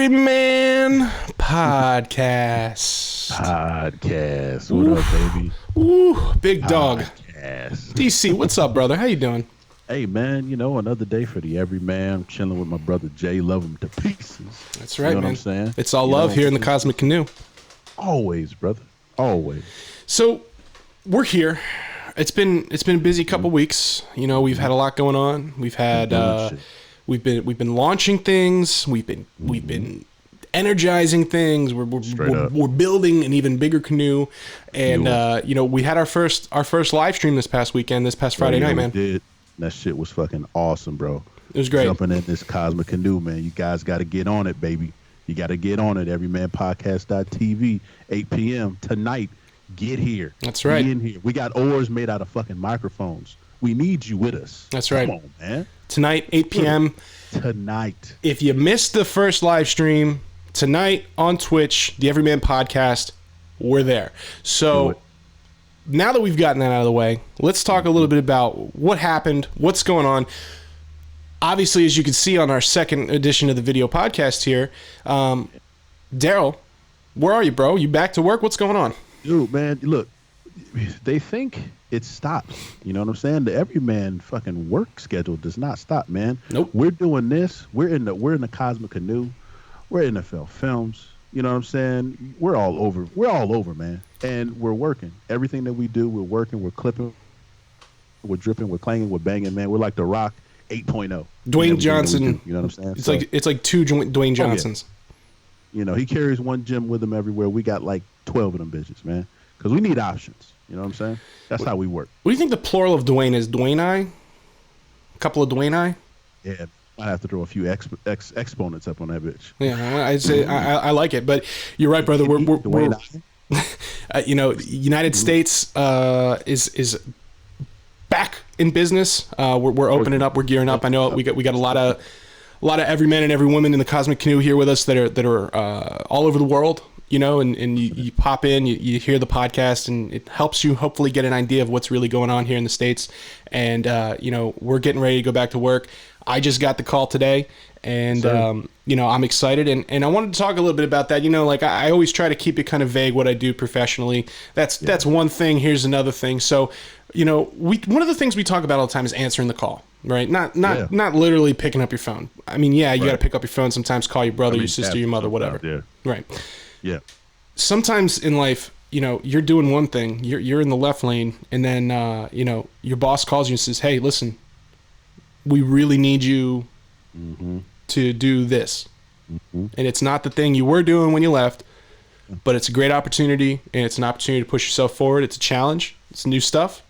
Everyman Podcast. What up, baby? Ooh, big dog. Podcast. DC, what's up, brother? How you doing? Hey, man, another day for the Everyman. I'm chilling with my brother Jay. Love him to pieces. That's right, you know man. What I'm saying? It's all love here in the Cosmic Canoe. Always, brother. Always. So, we're here. It's been a busy couple weeks. We've had a lot going on. We've had we've been launching things. We've been energizing things. We're building an even bigger canoe. And we had our first live stream this past weekend, this past Friday night, man. We did. That shit was fucking awesome, bro. It was great. Jumping in this Cosmic Canoe, man. You guys got to get on it, baby. You got to get on it. Everymanpodcast.tv, 8 p.m. tonight. Get here. That's right. Be in here. We got oars made out of fucking microphones. We need you with us. That's right. Come on, man. Tonight, 8 p.m. Tonight. If you missed the first live stream, tonight on Twitch, the Everyman Podcast, we're there. So now that we've gotten that out of the way, let's talk a little bit about what happened, what's going on. Obviously, as you can see on our second edition of the video podcast here, Daryl, where are you, bro? You back to work? What's going on? Dude, man, look, they think it stops. You know what I'm saying? The Everyman fucking work schedule does not stop, man. Nope. We're doing this. We're in the Cosmic Canoe. We're NFL Films. You know what I'm saying? We're all over. We're all over, man. And we're working. Everything that we do, we're working. We're clipping. We're dripping. We're clanging. We're banging, man. We're like The Rock 8.0. Dwayne Johnson. You know what I'm saying? It's like two Dwayne Johnsons. Yeah. He carries one gym with him everywhere. We got like 12 of them bitches, man. Because we need options. You know what I'm saying? That's how we work. What do you think the plural of Dwayne is? Dwayne-I? A couple of Dwayne-I? Yeah. I have to throw a few exponents up on that bitch. Yeah, I'd say I like it, but you're right, brother. We're United States is back in business. We're opening up. We're gearing up. I know we got a lot of every man and every woman in the Cosmic Canoe here with us that are all over the world. And you pop in, you hear the podcast, and it helps you hopefully get an idea of what's really going on here in the States. And we're getting ready to go back to work. I just got the call today, and I'm excited, and I wanted to talk a little bit about that. I always try to keep it kind of vague what I do professionally. That's one thing. Here's another thing. So, one of the things we talk about all the time is answering the call, right? Not literally picking up your phone. I mean, you got to pick up your phone sometimes, call your brother, your sister, your mother, whatever. Yeah. Right. Yeah. Sometimes in life, you're doing one thing, you're in the left lane, and then your boss calls you and says, "Hey, listen, we really need you to do this." And it's not the thing you were doing when you left, but it's a great opportunity, and it's an opportunity to push yourself forward. It's a challenge. It's new stuff.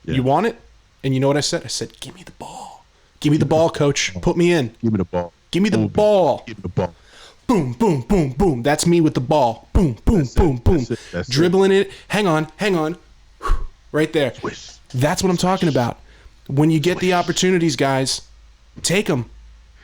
Yeah. You want it. And you know what I said? I said, "Give me the ball. Give me the ball, coach. Put me in. Give me the ball. Give me the ball. Give me the ball." Boom, boom, boom, boom. That's me with the ball. Boom, boom, boom, boom. Dribbling it. Hang on. Right there. Swish. That's what I'm talking about. When you get the opportunities, guys, take them.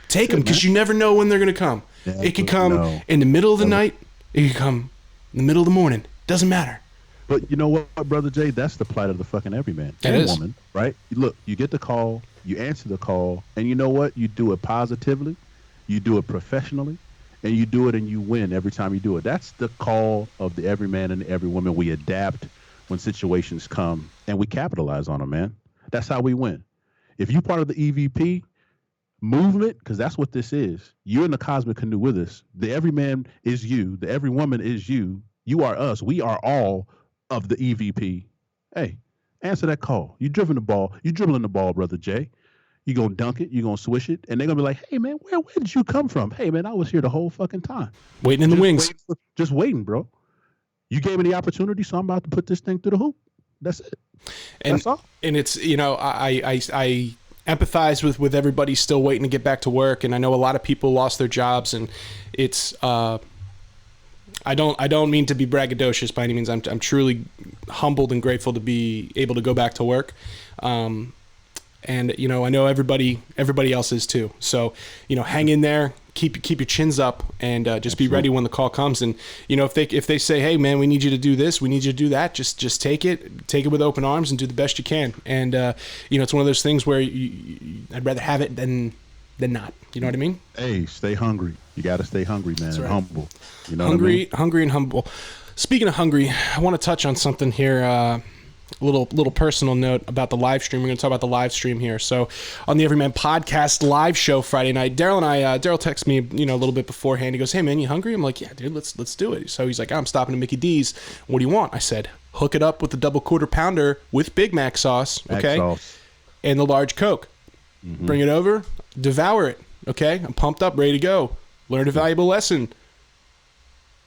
Take them, because you never know when they're going to come. It could come in the middle of the night. It could come in the middle of the morning. Doesn't matter. But you know what, Brother Jay? That's the plight of the fucking everyman. Woman, right? Look, you get the call, you answer the call, and you know what? You do it positively, you do it professionally, and you do it and you win every time you do it. That's the call of the everyman and the every woman. We adapt when situations come, and we capitalize on them, man. That's how we win. If you're part of the EVP movement, because that's what this is, you're in the Cosmic Canoe with us. The everyman is you. The every woman is you. You are us. We are all of the EVP. Hey, answer that call. You dribbling the ball, Brother Jay. You gonna dunk it, you gonna swish it, and they're gonna be like, "Hey man, where did you come from? Hey man, I was here the whole fucking time. Waiting in the wings. Just waiting, bro. You gave me the opportunity, so I'm about to put this thing through the hoop. That's it. That's all." And it's, I empathize with everybody still waiting to get back to work, and I know a lot of people lost their jobs, and it's I don't mean to be braggadocious by any means. I'm truly humbled and grateful to be able to go back to work. And I know everybody else is too. So, hang in there, keep your chins up, and just be ready when the call comes. And if they say, "Hey man, we need you to do this, we need you to do that," just take it with open arms and do the best you can. And it's one of those things where I'd rather have it than than not. You know what I mean? Hey, stay hungry. You got to stay hungry, man. That's and right. humble. You know Hungry, what I mean? hungry and humble. Speaking of hungry, I want to touch on something here. A little personal note about the live stream. We're going to talk about the live stream here. So on the Everyman Podcast live show Friday night, Daryl texted me, a little bit beforehand. He goes, "Hey man, you hungry?" I'm like, "Yeah, dude, let's do it." So he's like, "I'm stopping at Mickey D's. What do you want?" I said, "Hook it up with the double quarter pounder with Big Mac sauce, okay, and the large Coke. Bring it over, devour it, okay. I'm pumped up, ready to go. Learned a valuable lesson.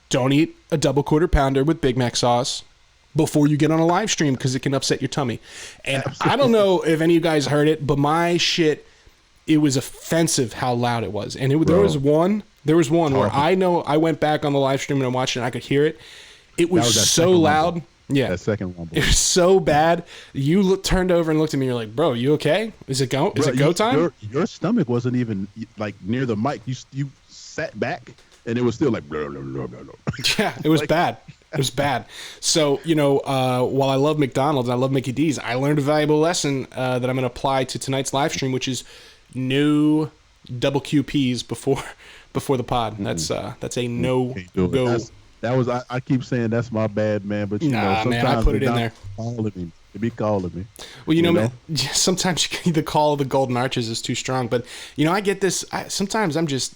Don't eat a double quarter pounder with Big Mac sauce before you get on a live stream because it can upset your tummy." And I don't know if any of you guys heard it, but my shit, it was offensive how loud it was. And there was one where I know I went back on the live stream and I watched it and I could hear it. It was so loud. Rumble. Yeah. That second one. It was so bad. You turned over and looked at me. You're like, "Bro, you okay? Is it go time?" Your stomach wasn't even like near the mic. You sat back and it was still like, blah, blah, blah, blah, blah. Yeah, it was bad. It was bad. So, while I love McDonald's and I love Mickey D's, I learned a valuable lesson that I'm going to apply to tonight's live stream, which is no double QPs before the pod. That's a no go. I keep saying that's my bad, man. But sometimes man, I put it in there. They be calling me. Well, man, sometimes the call of the Golden Arches is too strong. But I get this. Sometimes I'm just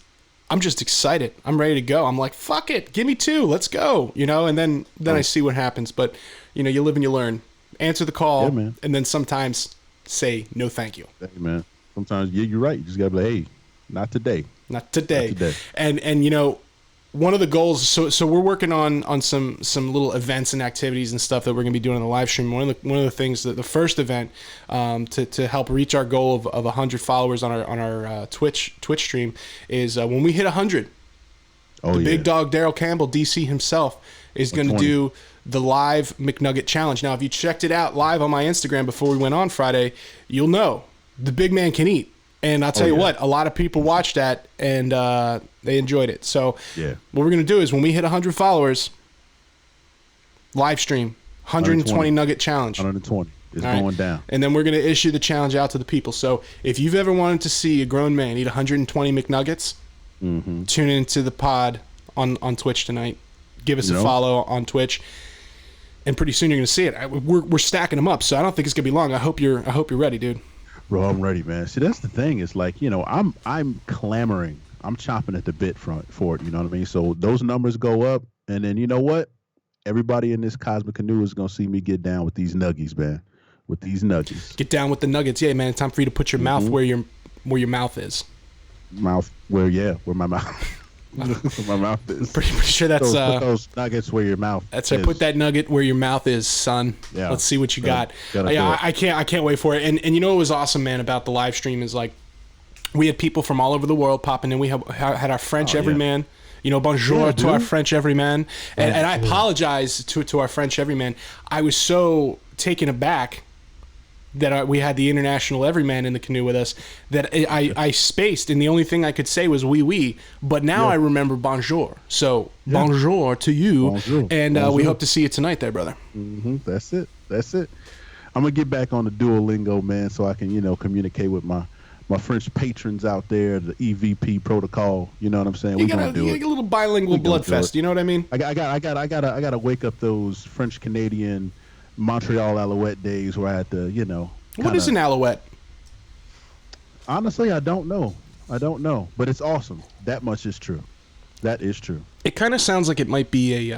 excited. I'm ready to go. I'm like, fuck it, give me 2, let's go. And then I see what happens. But you live and you learn. Answer the call, man. And then sometimes say no, thank you. Hey, man. Sometimes you're right. You just gotta be like, hey, not today. Not today. And one of the goals. So we're working on some little events and activities and stuff that we're gonna be doing on the live stream. One of the things that the first event to help reach our goal of 100 followers on our Twitch stream is when we hit 100. Big dog Daryl Campbell, DC himself, is going to do the live McNugget challenge. Now, if you checked it out live on my Instagram before we went on Friday, you'll know the big man can eat. And I'll tell you what, a lot of people watched that and they enjoyed it. So what we're going to do is when we hit 100 followers, live stream, 120 nugget challenge. 120 is going down. And then we're going to issue the challenge out to the people. So if you've ever wanted to see a grown man eat 120 McNuggets, tune into the pod on Twitch tonight. Give us a follow on Twitch. And pretty soon you're going to see it. We're stacking them up, so I don't think it's going to be long. I hope you're ready, dude. Bro, I'm ready, man. See, that's the thing. It's like, I'm clamoring. I'm chomping at the bit for it. You know what I mean? So those numbers go up, and then you know what? Everybody in this cosmic canoe is gonna see me get down with these nuggies, man. With these nuggies. Get down with the nuggets, yeah, man. It's time for you to put your mouth where your mouth is. Where my mouth. My mouth is. Pretty sure that's put those nuggets where your mouth. That's right. Put that nugget where your mouth is, son. Yeah. Let's see what you got. I can't wait for it. And what was awesome, man, about the live stream is like we had people from all over the world popping in. We had our French Everyman. Bonjour to our French Everyman. And I apologize to our French Everyman. I was so taken aback that we had the international Everyman in the canoe with us that I spaced, and the only thing I could say was oui, but now I remember bonjour. So bonjour to you, bonjour. And bonjour. We hope to see you tonight there, brother. That's it. I'm going to get back on the Duolingo, man, so I can, communicate with my French patrons out there, the EVP protocol. You know what I'm saying? We're going to do it. A little bilingual blood fest. You know what I mean? I gotta wake up those French Canadian Montreal Alouette days where I had to, What is an Alouette? Honestly, I don't know, but it's awesome. That much is true. That is true. It kind of sounds like it might be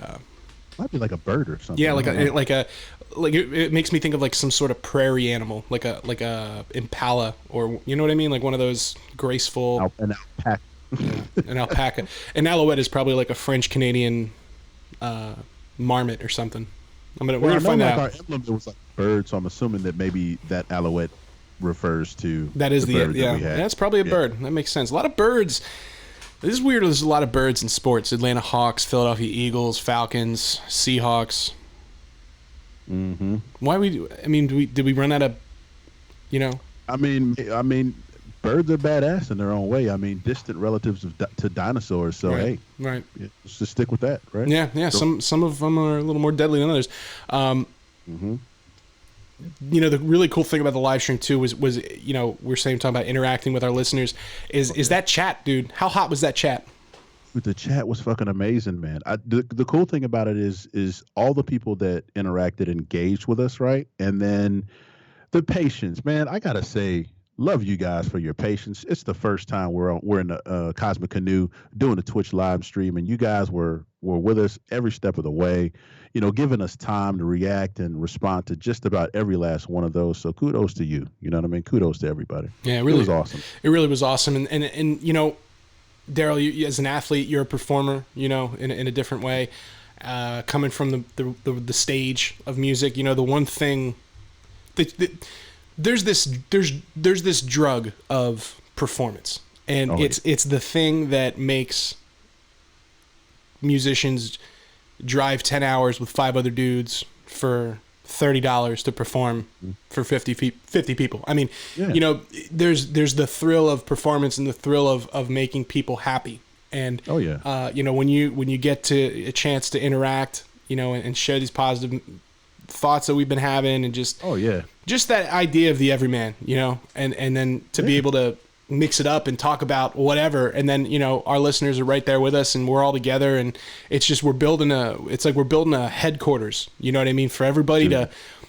might be like a bird or something. Yeah, it makes me think of like some sort of prairie animal, like a impala, or you know what I mean, like one of those graceful. An alpaca. An alpaca. An Alouette is probably like a French Canadian marmot or something. We're gonna find out. Our emblem, it was like a bird, so I'm assuming that maybe that Alouette refers to that is the bird that we had. That's probably a bird. That makes sense. A lot of birds. This is weird. There's a lot of birds in sports. Atlanta Hawks, Philadelphia Eagles, Falcons, Seahawks. Why did we run out of, I mean, birds are badass in their own way. I mean, distant relatives to dinosaurs. So right. Let's just stick with that, right? Yeah. So, some of them are a little more deadly than others. the really cool thing about the live stream too was we're talking about interacting with our listeners is that chat, dude. How hot was that chat? The chat was fucking amazing, man. The cool thing about it is all the people that interacted, engaged with us, right? And then the patience, man. I gotta say, love you guys for your patience. It's the first time we're in the Cosmic Canoe doing a Twitch live stream, and you guys were with us every step of the way, giving us time to react and respond to just about every last one of those. So kudos to you. You know what I mean? Kudos to everybody. Yeah, it was awesome. It really was awesome. And Daryl, you, as an athlete, you're a performer, in a different way, coming from the stage of music. The one thing there's this drug of performance, and it's the thing that makes musicians drive 10 hours with 5 other dudes for $30 to perform for 50 people. I mean, there's the thrill of performance and the thrill of making people happy. And when you get to a chance to interact, and share these positive thoughts that we've been having, and just that idea of the everyman, and then to be able to mix it up and talk about whatever, and then our listeners are right there with us, and we're all together, and it's just we're building a headquarters, you know what I mean, for everybody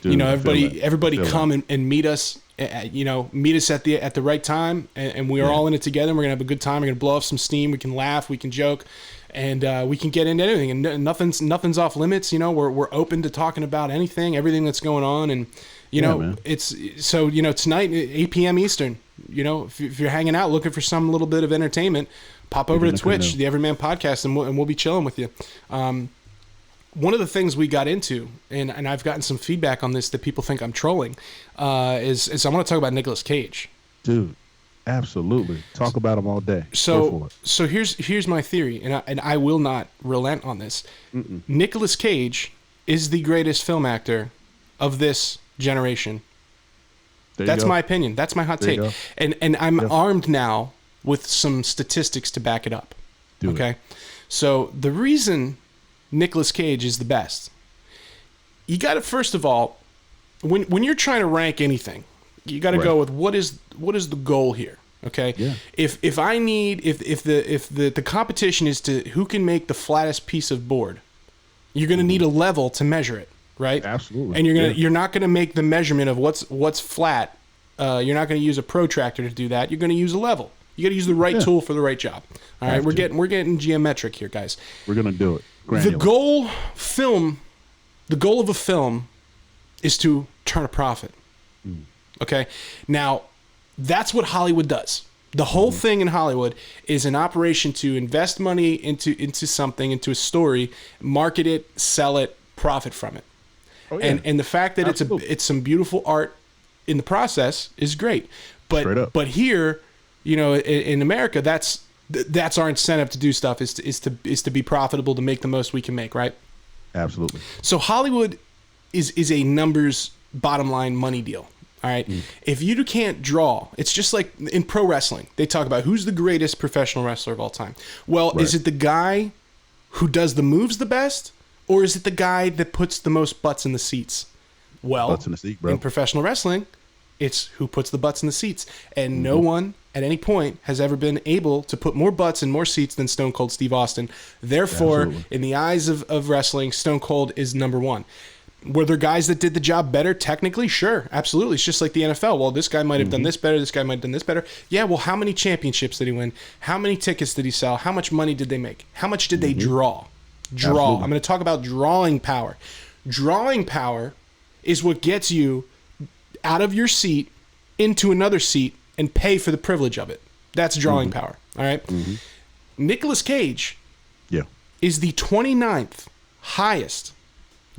everybody come and meet us, meet us at the right time, and we are all in it together, and we're gonna have a good time. We're gonna blow off some steam, we can laugh, we can joke, and we can get into anything, and nothing's off limits. We're open to talking about everything that's going on, and it's so tonight 8 p.m. Eastern. If you're hanging out looking for some little bit of entertainment, pop over to Twitch, the Everyman Podcast, and we'll be chilling with you. One of the things we got into, and I've gotten some feedback on this that people think I'm trolling, is I want to talk about Nicolas Cage. Dude, absolutely. Talk about him all day. So here's my theory, and I will not relent on this. Nicolas Cage is the greatest film actor of this generation. That's my opinion. That's my hot take. And I'm armed now with some statistics to back it up. Okay? So the reason Nicolas Cage is the best, you got to, first of all, when you're trying to rank anything, you got to go with what is the goal here. Okay? Yeah. If the competition is to who can make the flattest piece of board, you're going to need a level to measure it. Right? Absolutely. And you're not gonna make the measurement of what's flat. You're not gonna use a protractor to do that. You're gonna use a level. You gotta use the right tool for the right job. All right, we're getting geometric here, guys. We're gonna do it. Granular. The goal of a film is to turn a profit. Okay? Now, that's what Hollywood does. The whole thing in Hollywood is an operation to invest money into something, into a story, market it, sell it, profit from it. And the fact that it's some beautiful art in the process is great, but here, in America, that's our incentive to do stuff is to be profitable, to make the most we can make, right? Absolutely. So Hollywood is a numbers, bottom line money deal. All right. If you can't draw, it's just like in pro wrestling. They talk about who's the greatest professional wrestler of all time. Well, is it the guy who does the moves the best? Or is it the guy that puts the most butts in the seats? Well, butts in the seat, bro. In professional wrestling, it's who puts the butts in the seats. And no one at any point has ever been able to put more butts in more seats than Stone Cold Steve Austin. Therefore, in the eyes of wrestling, Stone Cold is number one. Were there guys that did the job better? Technically, sure. Absolutely. It's just like the NFL. Well, this guy might have done this better. This guy might have done this better. Yeah, well, how many championships did he win? How many tickets did he sell? How much money did they make? How much did they draw? I'm going to talk about drawing power. Drawing power is what gets you out of your seat into another seat and pay for the privilege of it. That's drawing power. All right. Nicolas Cage is the 29th highest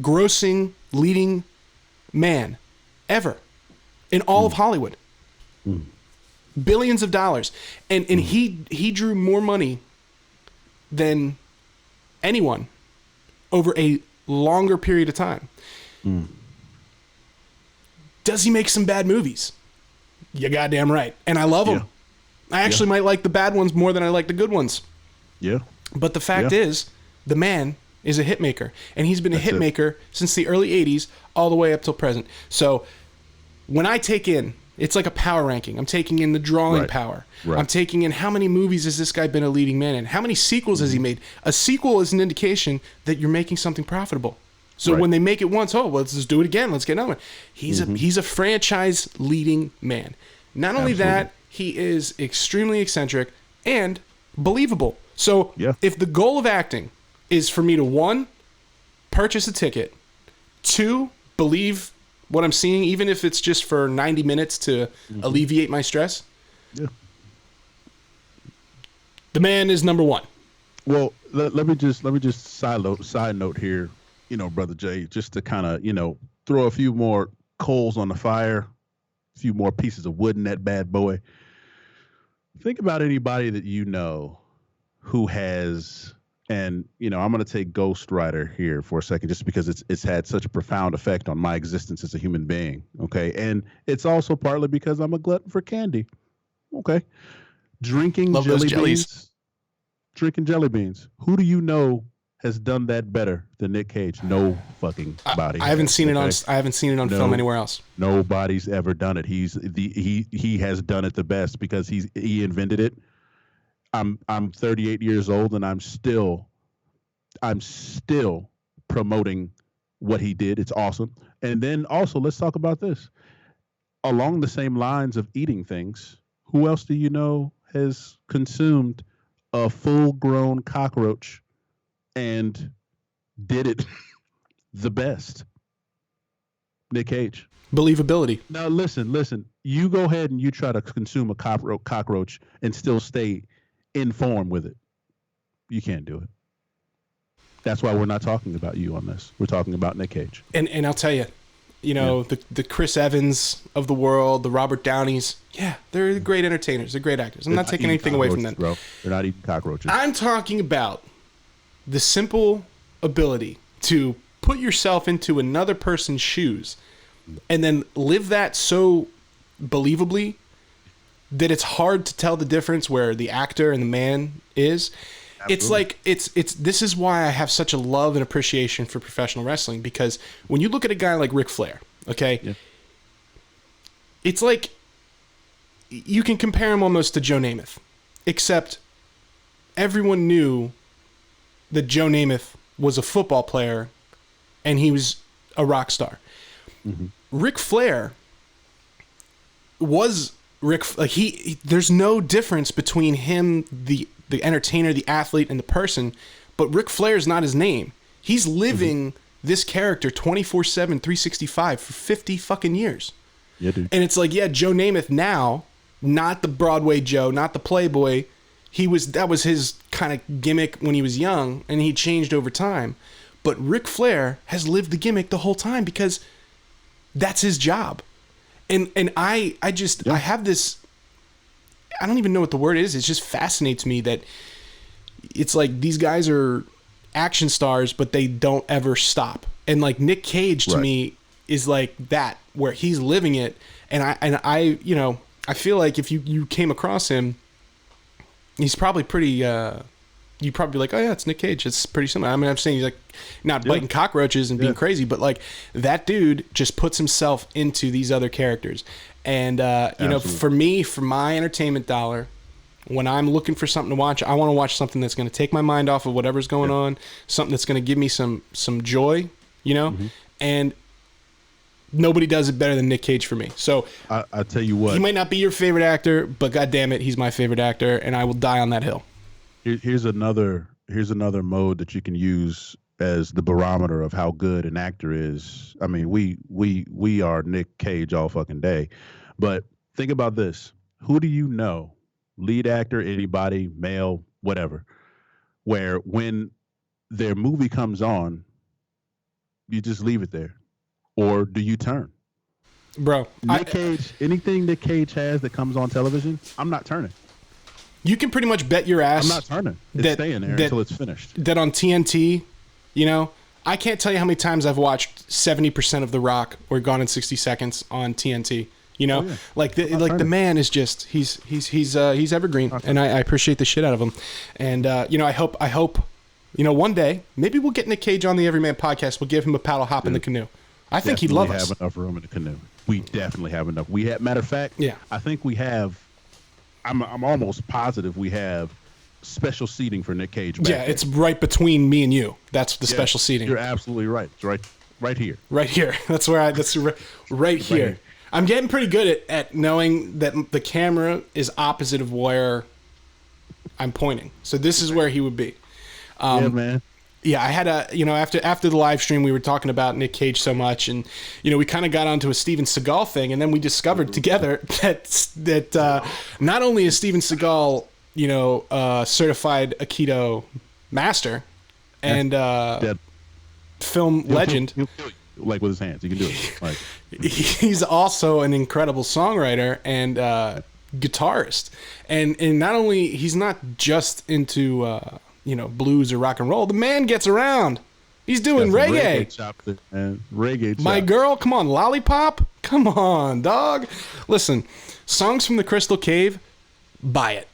grossing leading man ever in all of Hollywood. Billions of dollars. And he drew more money than anyone over a longer period of time. Does he make some bad movies? You goddamn right. And I love them. I actually might like the bad ones more than I like the good ones. Yeah. But the fact is, the man is a hit maker, and he's been a hit maker since the early 80s all the way up till present. So when I take in, it's like a power ranking. I'm taking in the drawing power. Right. I'm taking in how many movies has this guy been a leading man in? How many sequels has he made? A sequel is an indication that you're making something profitable. So when they make it once, let's just do it again. Let's get another one. He's a franchise leading man. Not only that, he is extremely eccentric and believable. So if the goal of acting is for me to, 1, purchase a ticket, 2, believe what I'm seeing, even if it's just for 90 minutes to alleviate my stress, the man is number 1. Well, let me just side note here, Brother Jay, just to kind of, throw a few more coals on the fire, a few more pieces of wood in that bad boy. Think about anybody that who has, and I'm going to take Ghost Rider here for a second, just because it's had such a profound effect on my existence as a human being. Okay, and it's also partly because I'm a glutton for candy. Okay, drinking jelly beans. Who do you know has done that better than Nick Cage? No fucking body. I haven't seen it on film anywhere else. Nobody's ever done it. He has done it the best because he invented it. I'm 38 years old and I'm still promoting what he did. It's awesome. And then also, let's talk about this. Along the same lines of eating things, who else do you know has consumed a full-grown cockroach and did it the best? Nick Cage. Believability. Now listen. You go ahead and you try to consume a cockroach and still stay in form with it. You can't do it. That's why we're not talking about you on this. We're talking about Nick Cage. And I'll tell you, the Chris Evans of the world, the Robert Downeys, they're great entertainers. They're great actors. I'm not taking anything away from them. Bro. They're not eating cockroaches. I'm talking about the simple ability to put yourself into another person's shoes and then live that so believably that it's hard to tell the difference where the actor and the man is. Absolutely. It's like this is why I have such a love and appreciation for professional wrestling, because when you look at a guy like Ric Flair, it's like you can compare him almost to Joe Namath, except everyone knew that Joe Namath was a football player and he was a rock star. Ric Flair was there's no difference between him, the entertainer, the athlete, and the person, but Ric Flair's not his name. He's living this character 24/7, 365 for 50 fucking years. Yeah, dude. And it's like, Joe Namath now, not the Broadway Joe, not the Playboy. That was his kind of gimmick when he was young, and he changed over time. But Ric Flair has lived the gimmick the whole time because that's his job. And I have this, I don't even know what the word is. It just fascinates me that it's like these guys are action stars, but they don't ever stop. And like Nick Cage to me is like that, where he's living it. And I feel like if you came across him, he's probably pretty, you'd probably be like, oh yeah, it's Nick Cage. It's pretty similar. I mean, I'm saying he's like not biting cockroaches and being crazy, but like that dude just puts himself into these other characters. And, for me, for my entertainment dollar, when I'm looking for something to watch, I want to watch something that's going to take my mind off of whatever's going on, something that's going to give me some joy, and nobody does it better than Nick Cage for me. So I tell you what, he might not be your favorite actor, but God damn it, he's my favorite actor, and I will die on that hill. Here's another mode that you can use as the barometer of how good an actor is. I mean, we are Nick Cage all fucking day, but think about this: who do you know, lead actor, anybody, male, whatever, where when their movie comes on, you just leave it there, or do you turn? Bro, Nick Cage, anything Nick Cage has that comes on television, I'm not turning. You can pretty much bet your ass. I'm not turning. It's staying there until it's finished. That on TNT, I can't tell you how many times I've watched 70% of The Rock or Gone in 60 Seconds on TNT. The man is just he's evergreen, and I appreciate the shit out of him. And I hope one day, maybe we'll get Nick Cage on the Everyman podcast. We'll give him a paddle hop in the canoe. I think he'd love us. We have enough room in the canoe. We definitely have enough. Matter of fact, I think we have, I'm almost positive we have special seating for Nick Cage. It's right between me and you. That's the special seating. You're absolutely right. It's right here. Right here. That's right here. I'm getting pretty good at knowing that the camera is opposite of where I'm pointing. So this is where he would be. Yeah, man. Yeah, I had after the live stream, we were talking about Nick Cage so much, and we kind of got onto a Steven Seagal thing, and then we discovered together that not only is Steven Seagal, certified Aikido master and film legend, he'll kill you, like with his hands, he can do it. Like he's also an incredible songwriter and guitarist, and not only he's not just into blues or rock and roll. The man gets around. He's doing reggae. Reggae. My girl, come on, Lollipop. Come on, dog. Listen, songs from the Crystal Cave. Buy it.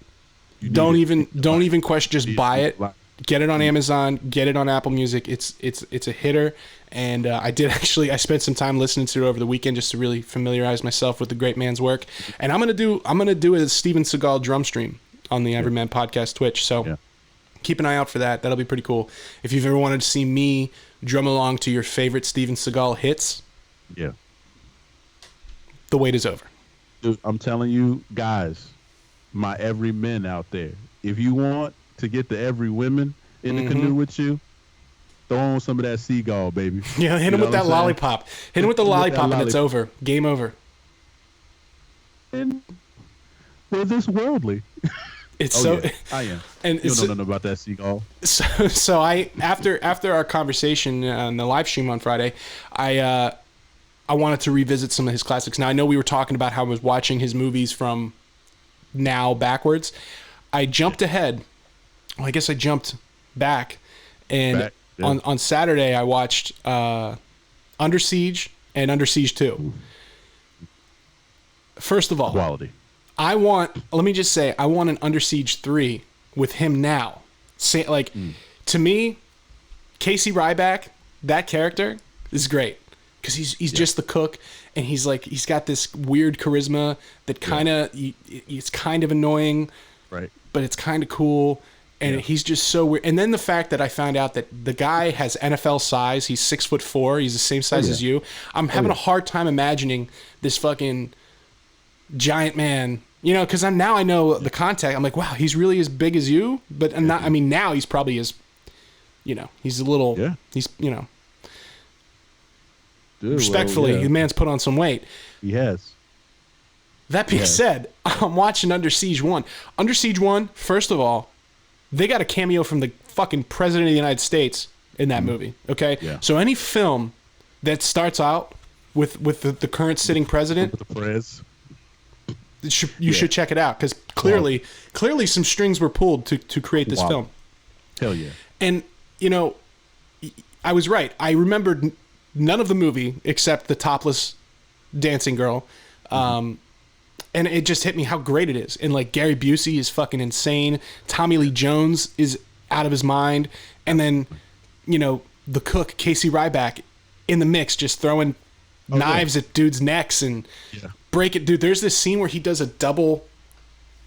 Don't even question. Just buy it. Get it on Amazon. Get it on Apple Music. It's a hitter. And I spent some time listening to it over the weekend just to really familiarize myself with the great man's work. And I'm gonna do a Steven Seagal drum stream on the Everyman Podcast Twitch. So. Keep an eye out for that. That'll be pretty cool. If you've ever wanted to see me drum along to your favorite Steven Seagal hits, the wait is over. Dude, I'm telling you, guys, my every men out there, if you want to get the every women in the canoe with you, throw on some of that Seagal, baby. Yeah, hit him with that lollipop. Hit him with the lollipop, and it's over. Game over. And we're this worldly. It's I am. And you don't know nothing about that Seagal. So I after our conversation on the live stream on Friday, I wanted to revisit some of his classics. Now I know we were talking about how I was watching his movies from now backwards. I jumped ahead. Well, I guess I jumped back, and on Saturday I watched Under Siege and Under Siege 2. First of all, quality. Let me just say, I want an Under Siege 3 with him now. To me, Casey Ryback, that character is great because he's just the cook, and he's got this weird charisma that it's kind of annoying, right? But it's kind of cool, and he's just so weird. And then the fact that I found out that the guy has NFL size, he's 6'4", he's the same size as you. I'm having a hard time imagining this fucking giant man, because now I know the contact. I'm like, wow, he's really as big as you, but not. I mean, now he's probably he's a little. Yeah. He's Dude, respectfully, the man's put on some weight. He has. That being said, I'm watching Under Siege 1. Under Siege 1, first of all, they got a cameo from the fucking President of the United States in that movie. Okay, so any film that starts out with the current sitting president, with the prez. You should check it out because clearly some strings were pulled to create this film. Hell yeah! And I was right. I remembered none of the movie except the topless dancing girl, and it just hit me how great it is. And Gary Busey is fucking insane. Tommy Lee Jones is out of his mind, and then the cook Casey Ryback in the mix, just throwing knives at dudes' necks and. Yeah. Break it, dude. There's this scene where he does a double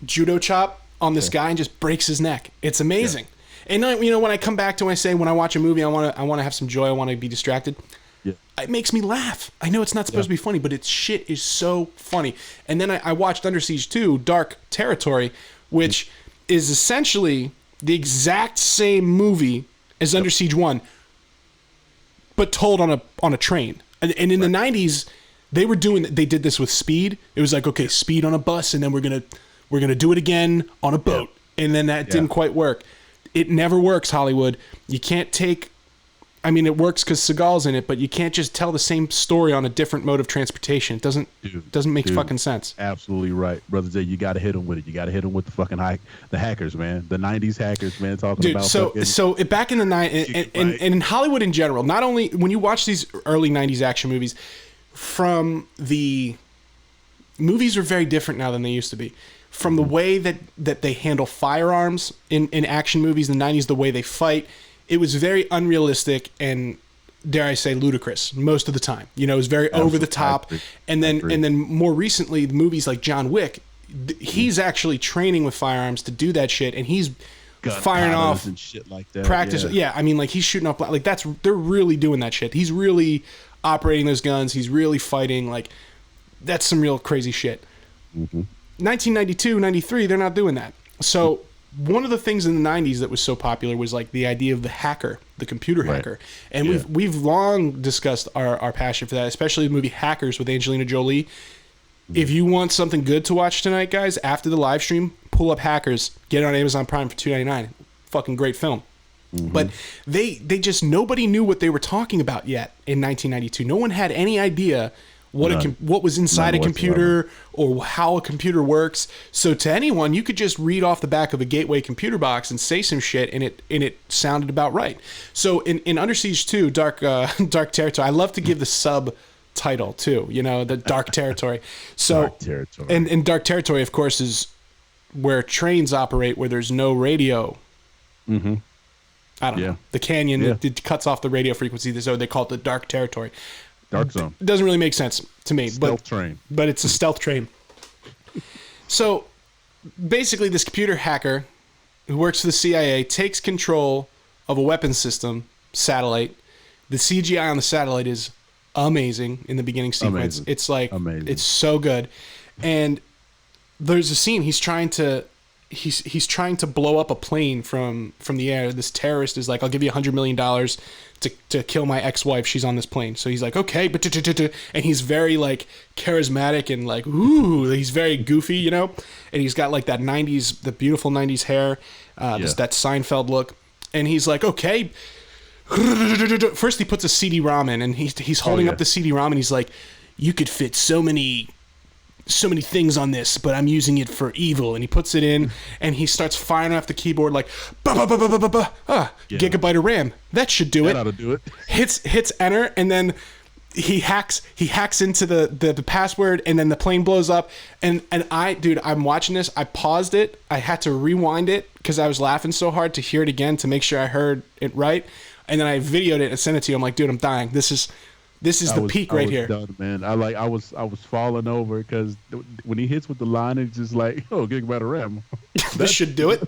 judo chop on this guy and just breaks his neck. It's amazing. And when I come back to when I say when I watch a movie, I want to have some joy. I want to be distracted. Yeah. It makes me laugh. I know it's not supposed to be funny, but its shit is so funny. And then I watched Under Siege 2, Dark Territory, which is essentially the exact same movie as Under Siege 1, but told on a train. And in the 90s. They did this with Speed. It was like, okay, Speed on a bus, and then we're gonna do it again on a boat, and then that didn't quite work. It never works, Hollywood. You can't take. I mean, it works because Seagal's in it, but you can't just tell the same story on a different mode of transportation. It doesn't make fucking sense. Absolutely right, Brother Jay. You got to hit them with it. You got to hit them with the fucking the hackers, man. The '90s hackers, man. Talking about so back in the '90s and in Hollywood in general. Not only when you watch these early '90s action movies. From the movies are very different now than they used to be. From the way that they handle firearms in action movies in the 90s, the way they fight, it was very unrealistic and, dare I say, ludicrous most of the time. You know, it was very over the top. And then more recently, the movies like John Wick, he's actually training with firearms to do that shit, and he's firing off and shit like that. Practice. Yeah, I mean, like, he's shooting off, like, they're really doing that shit. He's really operating those guns. He's really fighting. Like, that's some real crazy shit. 1992, 93, they're not doing that. So one of the things in the 90s that was so popular was like the idea of the hacker, the computer hacker. And we've long discussed our passion for that, especially the movie Hackers with Angelina Jolie. If you want something good to watch tonight, guys, after the live stream, pull up Hackers, get it on Amazon Prime for $2.99. Fucking great film. But they just, nobody knew what they were talking about yet in 1992. No one had any idea what was inside a computer or how a computer works. So to anyone, you could just read off the back of a Gateway computer box and say some shit, and it sounded about right. So in Under Siege 2, Dark Territory, I love to give the subtitle too, you know, the Dark Territory. So Dark Territory. And Dark Territory, of course, is where trains operate, where there's no radio. I don't know. The canyon it cuts off the radio frequency, so they call it the Dark Territory. Dark Zone. It doesn't really make sense to me. Stealth train. But it's a stealth train. So basically, this computer hacker who works for the CIA takes control of a weapons system, satellite. The CGI on the satellite is amazing in the beginning sequence. It's like, it's so good. And there's a scene, he's trying to blow up a plane from the air. This terrorist is like, I'll give you $100 million to kill my ex-wife. She's on this plane. So he's like, okay, and he's very like charismatic and like, ooh, he's very goofy, you know? And he's got like that 90s, the beautiful 90s hair, that Seinfeld look. And he's like, okay. First he puts a CD-ROM in, and he's holding up the CD-ROM, and he's like, you could fit so many things on this, but I'm using it for evil. And he puts it in, and he starts firing off the keyboard like, gigabyte of RAM. That should do it. That ought to do it. Hits enter, and then he hacks into the password, and then the plane blows up. And I'm watching this. I paused it. I had to rewind it because I was laughing so hard to hear it again to make sure I heard it right. And then I videoed it and sent it to you. I'm like, dude, I'm dying. This is the peak right here. Done, man. I was falling over because when he hits with the line, it's just like, oh, gigabyte of RAM. This should do it.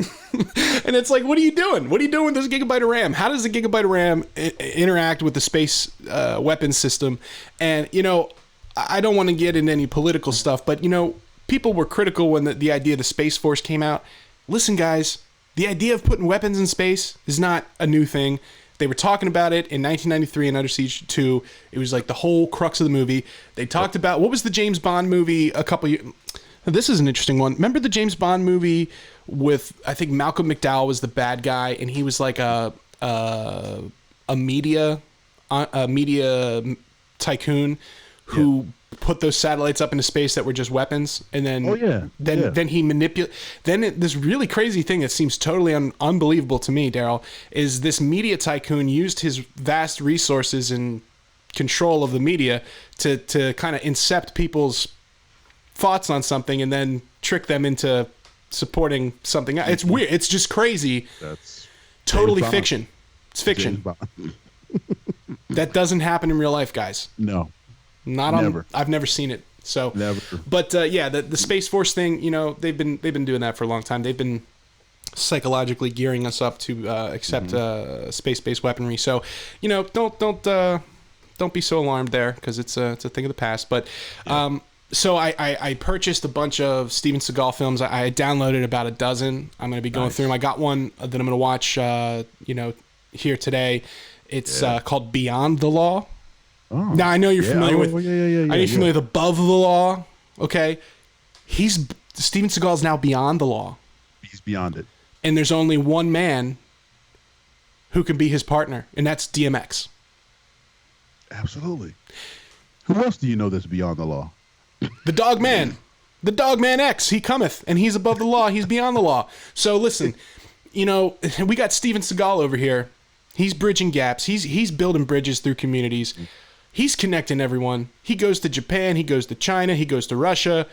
And it's like, what are you doing? What are you doing with this gigabyte of RAM? How does the gigabyte of RAM interact with the space weapons system? And, you know, I don't want to get into any political stuff, but, you know, people were critical when the idea of the Space Force came out. Listen, guys, the idea of putting weapons in space is not a new thing. They were talking about it in 1993 in Under Siege 2. It was like the whole crux of the movie. They talked about, what was the James Bond movie a couple years... This is an interesting one. Remember the James Bond movie with, I think Malcolm McDowell was the bad guy, and he was like a media tycoon who put those satellites up into space that were just weapons, and then then he manipulated. This really crazy thing that seems totally unbelievable to me, Daryl, is this media tycoon used his vast resources and control of the media to kind of incept people's thoughts on something and then trick them into supporting something. It's weird. It's just crazy. That's totally fiction. It's fiction. That doesn't happen in real life, guys. No. Never. I've never seen it. So never. But the Space Force thing, you know, they've been doing that for a long time. They've been psychologically gearing us up to accept space-based weaponry. So, you know, don't be so alarmed there, because it's a thing of the past. But so I purchased a bunch of Steven Seagal films. I downloaded about a dozen. I'm going to be going through them. I got one that I'm going to watch here today. It's called Beyond the Law. Oh, now I know you're familiar with. I know you're familiar with Above the Law. Okay, Steven Seagal's now beyond the law. He's beyond it. And there's only one man who can be his partner, and that's DMX. Absolutely. Who else do you know that's beyond the law? The Dog Man. The Dog Man X. He cometh, and he's above the law. He's beyond the law. So listen, you know, we got Steven Seagal over here. He's bridging gaps. He's building bridges through communities. He's connecting everyone. He goes to Japan. He goes to China. He goes to Russia.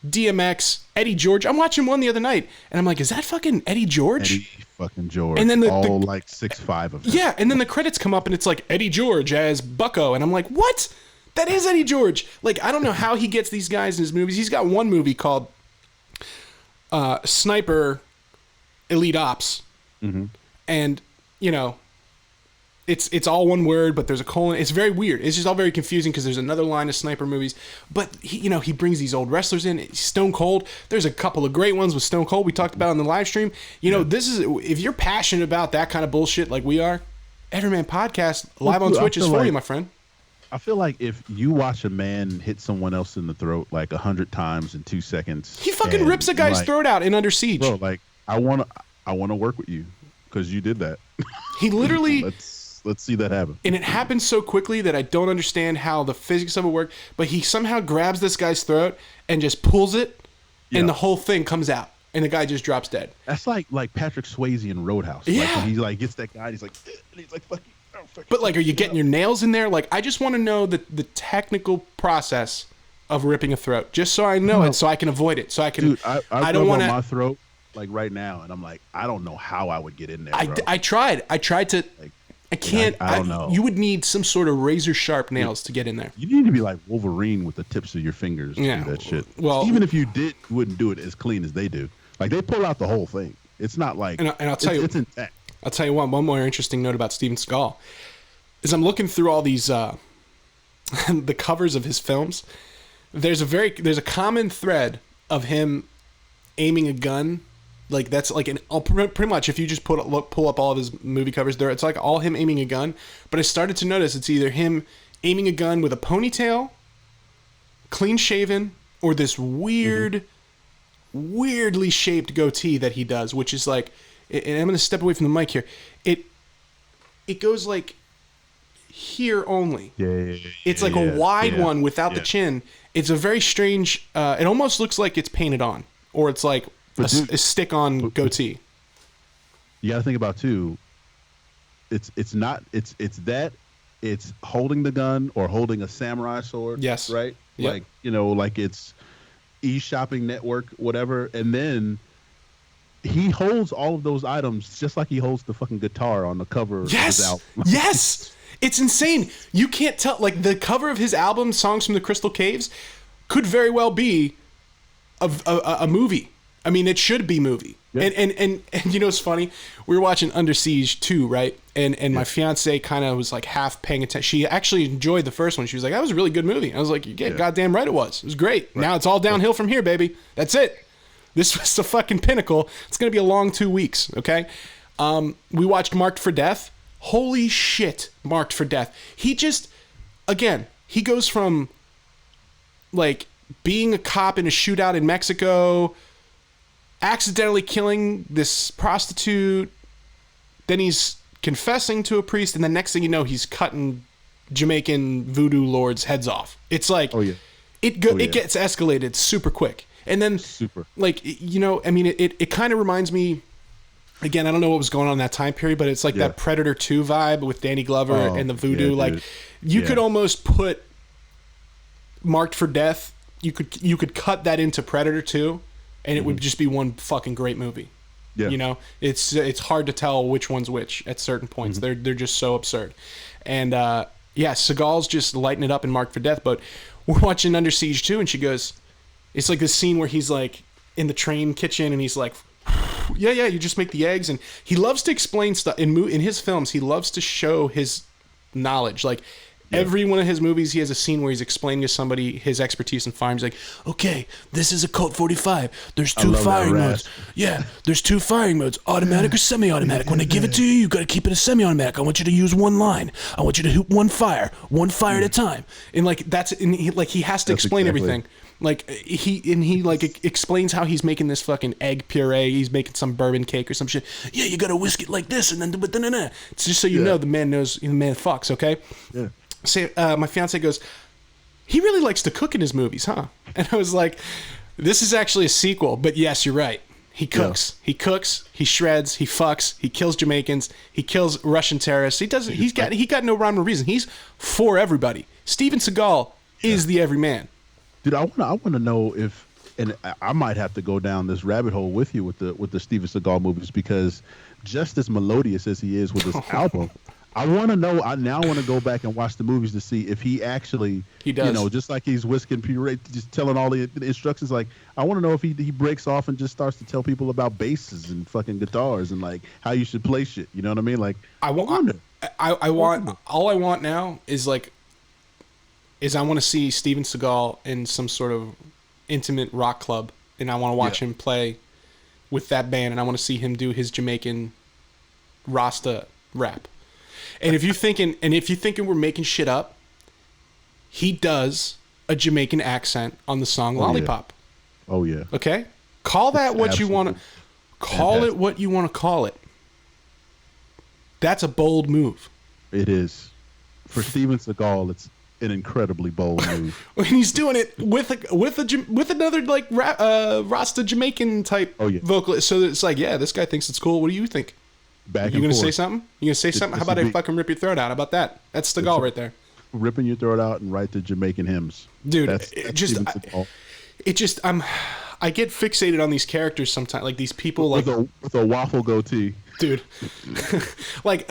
DMX, Eddie George. I'm watching one the other night, and I'm like, is that fucking Eddie George? Eddie fucking George. And then all like 6'5" of them. Yeah, and then the credits come up, and it's like Eddie George as Bucko, and I'm like, what? That is Eddie George. Like, I don't know how he gets these guys in his movies. He's got one movie called Sniper Elite Ops, and you know, it's all one word, but there's a colon. It's very weird. It's just all very confusing because there's another line of sniper movies. But he brings these old wrestlers in. Stone Cold. There's a couple of great ones with Stone Cold we talked about in the live stream. This is, if you're passionate about that kind of bullshit like we are, Everyman Podcast live on Twitch is for you, my friend. I feel like if you watch a man hit someone else in the throat like 100 times in 2 seconds, he fucking rips a guy's throat out in Under Siege. Bro, like I wanna work with you because you did that. He literally. Let's see that happen. And it happens so quickly that I don't understand how the physics of it work. But he somehow grabs this guy's throat and just pulls it, and the whole thing comes out, and the guy just drops dead. That's like Patrick Swayze in Roadhouse. Yeah. Like when he like gets that guy, and he's like, fuck you. But like, are you getting your nails in there? Like, I just want to know the technical process of ripping a throat, just so I know it, so I can avoid it. So I can. Dude, I don't want my throat like right now, and I'm like, I don't know how I would get in there. Bro. I tried to. Like, I can't. I don't know. You would need some sort of razor sharp nails to get in there. You need to be like Wolverine with the tips of your fingers to do that shit. Well, even if you did, you wouldn't do it as clean as they do. Like they pull out the whole thing. It's not like. And I'll tell you, it's intact. I'll tell you one more interesting note about Steven Seagal is I'm looking through all these the covers of his films. There's a common thread of him aiming a gun. Like that's like pretty much if you just pull up all of his movie covers there, it's like all him aiming a gun. But I started to notice it's either him aiming a gun with a ponytail, clean shaven, or this weirdly shaped goatee that he does, which is like, and I'm gonna step away from the mic here. It goes like here only. Yeah. It's like a wide one without the chin. It's a very strange. It almost looks like it's painted on, or it's like a stick-on goatee. You got to think about too. It's holding the gun or holding a samurai sword. Yes. Right. Yep. Like like it's e-shopping network, whatever, and then he holds all of those items just like he holds the fucking guitar on the cover of his album. Yes. It's insane. You can't tell. Like the cover of his album, "Songs from the Crystal Caves," could very well be a movie. I mean, it should be movie. Yeah. And you know, it's funny. We were watching Under Siege 2, right? And my fiance kind of was like half paying attention. She actually enjoyed the first one. She was like, that was a really good movie. I was like, you're goddamn right it was. It was great. Right. Now it's all downhill from here, baby. That's it. This was the fucking pinnacle. It's going to be a long 2 weeks, okay? We watched Marked for Death. Holy shit, Marked for Death. He just, again, he goes from like being a cop in a shootout in Mexico, accidentally killing this prostitute, then he's confessing to a priest, and the next thing you know, he's cutting Jamaican voodoo lords' heads off. It's like, it gets escalated super quick. And then, like, you know, I mean, it kind of reminds me, again, I don't know what was going on in that time period, but it's like that Predator 2 vibe with Danny Glover and the voodoo. Like, you could almost put Marked for Death, you could cut that into Predator 2, and it would just be one fucking great movie. Yeah. You know, it's hard to tell which one's which at certain points. They're just so absurd. And Seagal's just lighting it up in Marked for Death. But we're watching Under Siege 2, and she goes, it's like this scene where he's like in the train kitchen, and he's like, yeah, you just make the eggs. And he loves to explain stuff in his films. He loves to show his knowledge. Like every one of his movies, he has a scene where he's explaining to somebody his expertise in firearms. He's like, okay, this is a Colt 45. There's two firing modes. Yeah, there's two firing modes, automatic or semi-automatic. When I give it to you, you got to keep it a semi-automatic. I want you to use one line. I want you to hoot one fire at a time. And like he has to explain everything. Like he like explains how he's making this fucking egg puree. He's making some bourbon cake or some shit. Yeah, you got to whisk it like this, and then it's just so you know the man knows, the man fucks. Okay. Yeah. Say, my fiance goes, he really likes to cook in his movies, huh? And I was like, this is actually a sequel, but yes, you're right. He cooks. Yeah. He cooks. He shreds. He fucks. He kills Jamaicans. He kills Russian terrorists. He doesn't. He got no rhyme or reason. He's for everybody. Steven Seagal is the everyman. Dude, I want to know if and I might have to go down this rabbit hole with you with the Steven Seagal movies, because just as melodious as he is with this album, I want to know. I now want to go back and watch the movies to see if he actually, does. Just like he's whisking puree, just telling all the instructions. Like, I want to know if he breaks off and just starts to tell people about basses and fucking guitars and like how you should play shit. You know what I mean? Like, I want all I want now is I want to see Steven Seagal in some sort of intimate rock club, and I want to watch him play with that band, and I want to see him do his Jamaican Rasta rap. And if you're thinking we're making shit up, he does a Jamaican accent on the song Lollipop. Oh yeah. Okay? Call that what you want to call it, what you want to call it. That's a bold move. It is. For Steven Seagal, it's an incredibly bold move. And he's doing it with another like Rasta Jamaican type vocalist. So it's like, yeah, this guy thinks it's cool. What do you think? You gonna say something? You gonna say something? How about I fucking rip your throat out? How about that? That's Seagal right there. Ripping your throat out and write the Jamaican hymns, dude. I get fixated on these characters sometimes, like these people with a waffle goatee, dude. like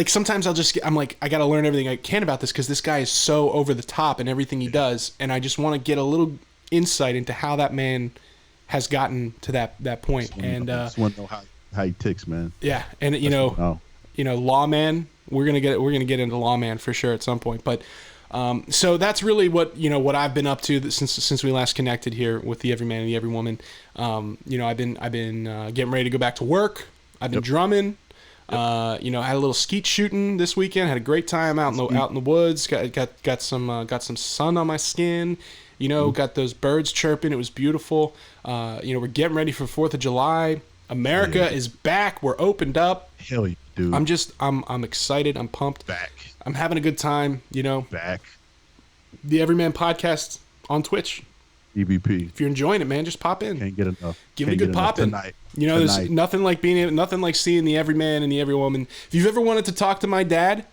sometimes I'm like, I gotta learn everything I can about this because this guy is so over the top in everything he does, and I just want to get a little insight into how that man has gotten to that point. And just want to know how he ticks, man. Yeah, and Lawman. We're gonna get into Lawman for sure at some point. But so that's really what I've been up to since we last connected here with the Everyman and the Everywoman. I've been getting ready to go back to work. I've been drumming. I had a little skeet shooting this weekend. Had a great time out in the woods. Got some sun on my skin. Got those birds chirping. It was beautiful. We're getting ready for 4th of July. America is back. We're opened up. Hell yeah, dude. I'm excited. I'm pumped. Back. I'm having a good time, Back. The Everyman Podcast on Twitch. EVP. If you're enjoying it, man, just pop in. Can't get enough. Give it a good pop in. Tonight. There's nothing like seeing the Everyman and the Everywoman. If you've ever wanted to talk to my dad,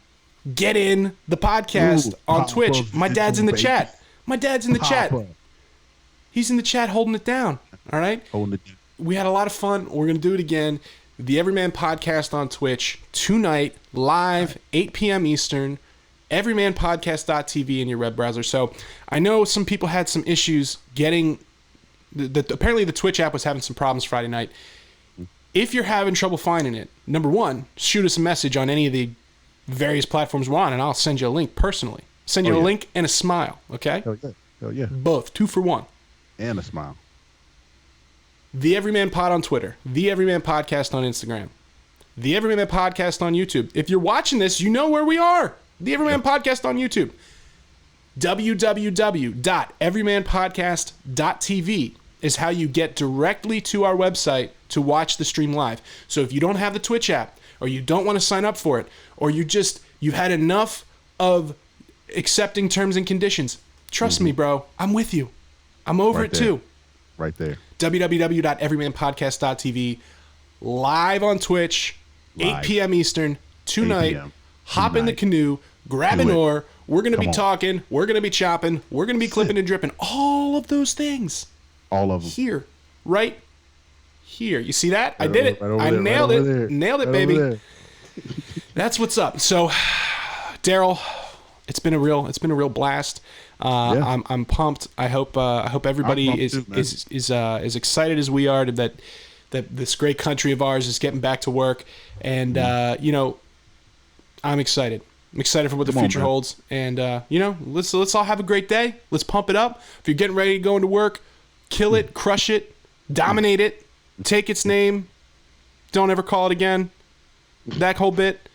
get in the podcast on Twitch. My dad's in the chat. He's in the chat holding it down. All right? Holding it down. We had a lot of fun. We're going to do it again. The Everyman Podcast on Twitch tonight, live, 8 p.m. Eastern, everymanpodcast.tv in your web browser. So I know some people had some issues getting... apparently the Twitch app was having some problems Friday night. If you're having trouble finding it, number one, shoot us a message on any of the various platforms we're on, and I'll send you a link personally. Send you a link and a smile, okay? Hell yeah. Both, 2 for 1. And a smile. The Everyman Pod on Twitter. The Everyman Podcast on Instagram. The Everyman Podcast on YouTube. If you're watching this, you know where we are. The Everyman Podcast on YouTube. www.everymanpodcast.tv is how you get directly to our website to watch the stream live. So if you don't have the Twitch app, or you don't want to sign up for it, or you've had enough of accepting terms and conditions, trust me, bro, I'm with you. I'm over it too. Right there. www.everymanpodcast.tv, live on Twitch, 8 p.m. Eastern, tonight. Hop in the canoe, grab an oar. We're going to be talking. We're going to be chopping. We're going to be clipping and dripping. All of those things. All of them. Here. Right here. You see that? I did it. I nailed it. Nailed it, baby. That's what's up. So, Daryl, it's been a real blast. I'm pumped. I hope everybody is as excited as we are that this great country of ours is getting back to work, and I'm excited. I'm excited for what the future holds, and let's all have a great day. Let's pump it up. If you're getting ready to go into work, kill it, crush it, dominate it, take its name, don't ever call it again. That whole bit,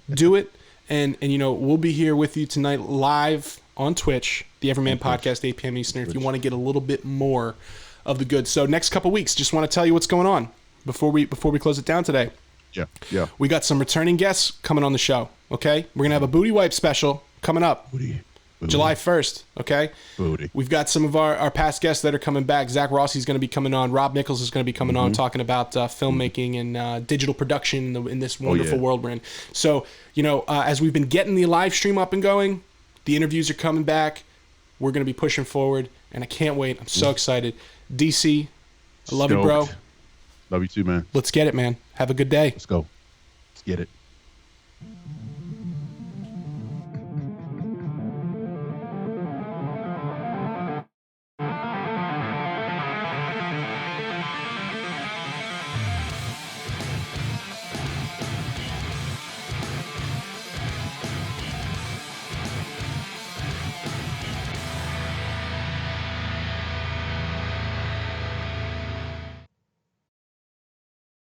do it, and we'll be here with you tonight live on Twitch, the Everyman Podcast, 8 p.m. Eastern, if you want to get a little bit more of the goods. So next couple weeks, just want to tell you what's going on before we close it down today. Yeah. We got some returning guests coming on the show, okay? We're going to have a Booty Wipe special coming up. July 1st, okay? Booty. We've got some of our past guests that are coming back. Zach Rossi's going to be coming on. Rob Nichols is going to be coming on talking about filmmaking and digital production in this wonderful world we're in. So, as we've been getting the live stream up and going, the interviews are coming back. We're going to be pushing forward, and I can't wait. I'm so excited. DC, I love you, bro. Love you too, man. Let's get it, man. Have a good day. Let's go. Let's get it.